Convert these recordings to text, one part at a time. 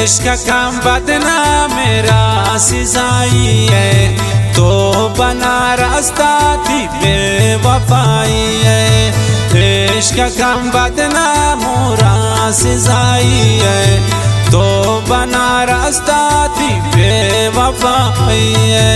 इश्क कम बदना मेरा सिजाई है, तो बना रास्ता थी बेवफाई है। इश्क कम बदना मोरा सिजाई है, तो बना रास्ता थी बेवफाई है।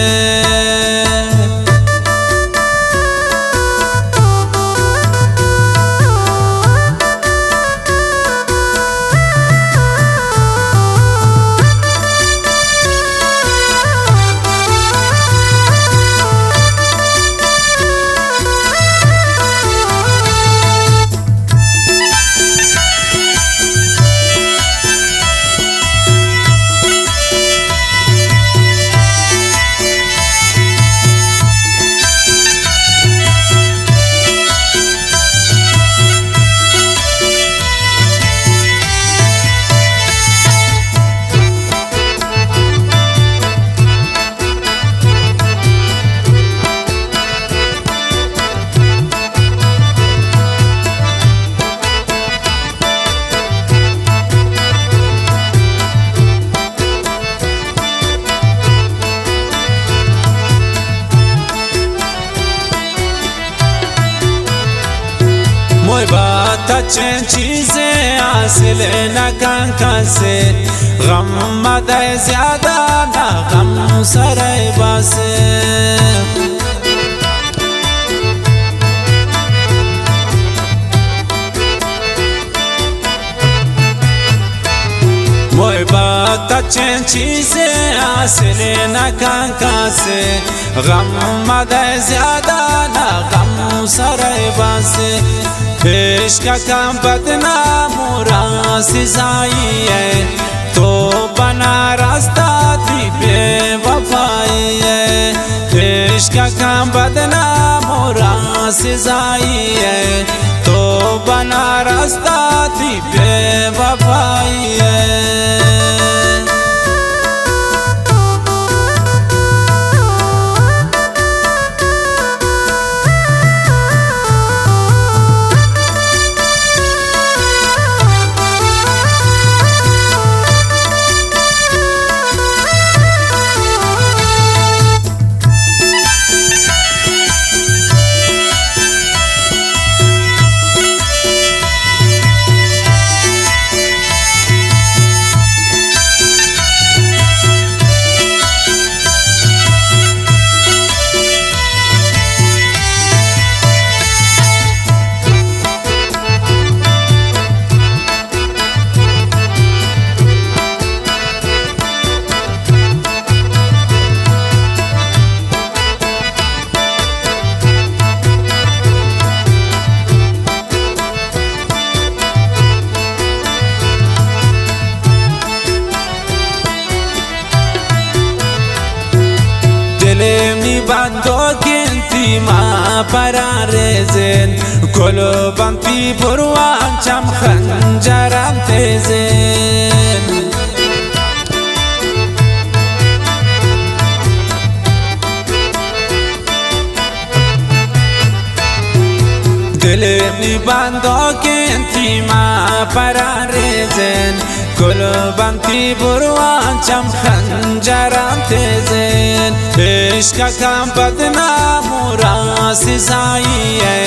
मोई बात अच्छे चीज़ें हासिल न कांका से, गम मदे ज़्यादा ना गम सराय बासे। मोई बात अच्छे चीज़ें हासिल न कांका से, गम मदे ज़्यादा ना गम सराय बासे। इश्क कम बदना मोरा सिजाई है, तो बना रास्ता थी बेवफाई है। इश्क कम बदना मोरा सिजाई है, तो बना रास्ता थी बेवफाई है। mi bando kinti ma pararezen kolo banti burwan cham khanjaram tezen mi bando kinti ma pararezen kolo banti burwan cham khanjaram tezen इश्क कम बदना मोरा सिजाई है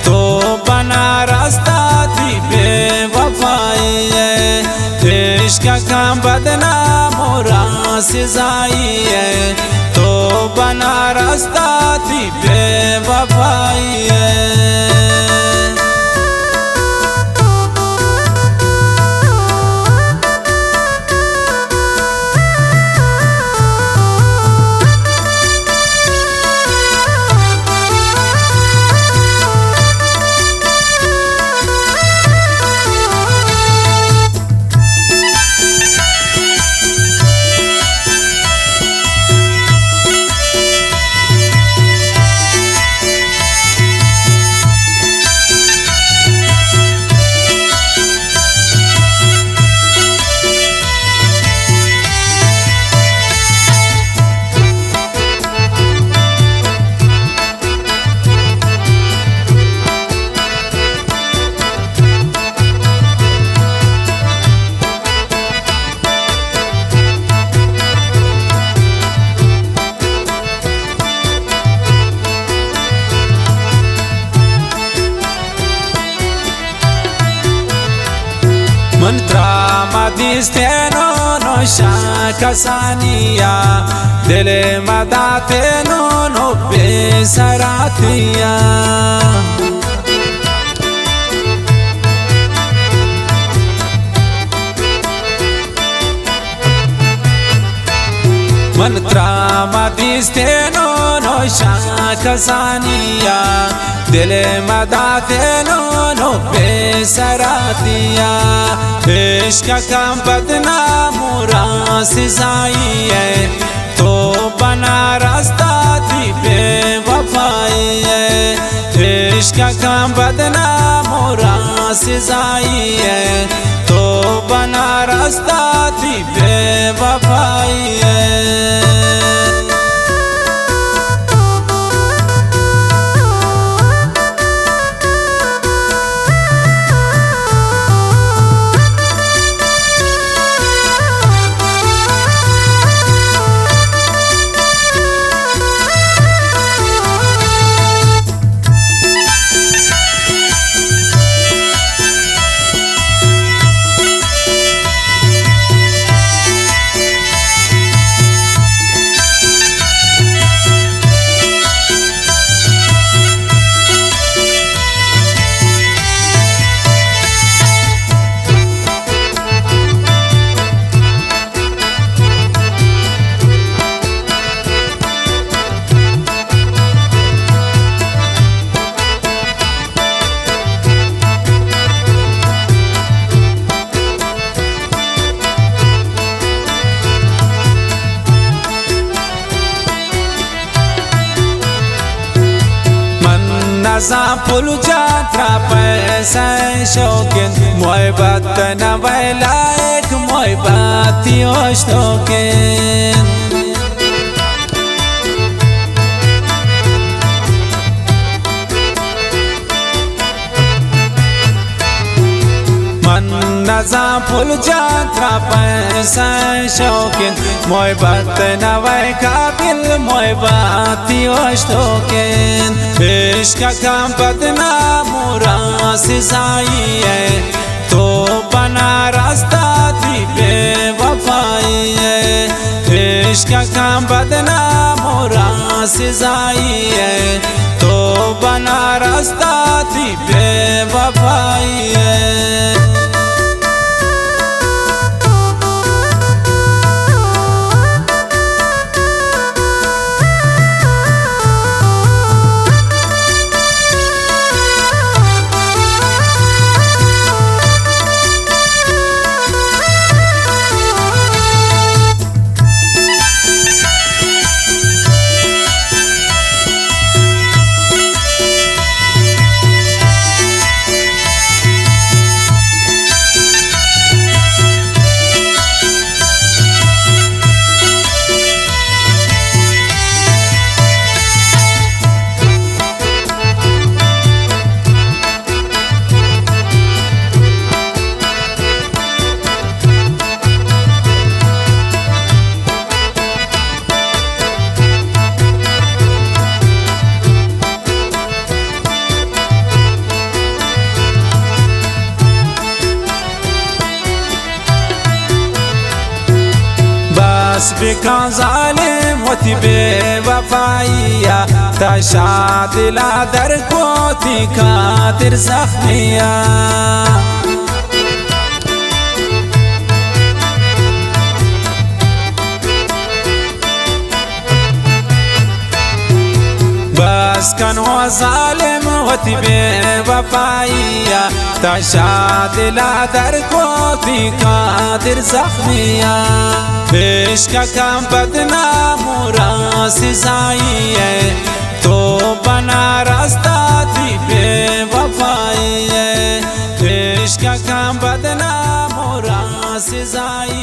तो बना रास्ता थी बेवफाई है इश्क कम बदना मोरा सिजाई है तो बना रास्ता थी बेवफाई है دیستینو نوشا کسانیا دل مداتینو نو بیسراتیا من ترا دیستینو نوشا کسانیا دل مداتینو نو بیسراتیا عشق کم بدنام را سزائی ہے تو بنا راستہ تھی بے وفائی ہے عشق کم بدنام را سزائی ہے تو بنا راستہ تھی بے وفائی ہے نظام پل جاترا پیسہ شوقین محبت نوے لائق محبتی اشتوقین من نظام پل جاترا پیسہ شوقین محبت نوے قابل محبتی اشتوقین عشق کم بدنام را سزائی ہے تو بنا راستہ تھی بے وفائی ہے عشق کم بدنام را سزائی ہے تو بنا راستہ تھی بے وفائی ہے بکن ظالم ہوتی بے وفائیا تشا دلا در کو تھی خاطر زخمیا بس کنو ظالم ہوتی بے وفائیا تشا دلا در کو تھی خاطر زخمیا عشق کم بدنام را سزائی ہے تو بنا راستہ تھی بے وفائی ہے عشق کم بدنام را سزائی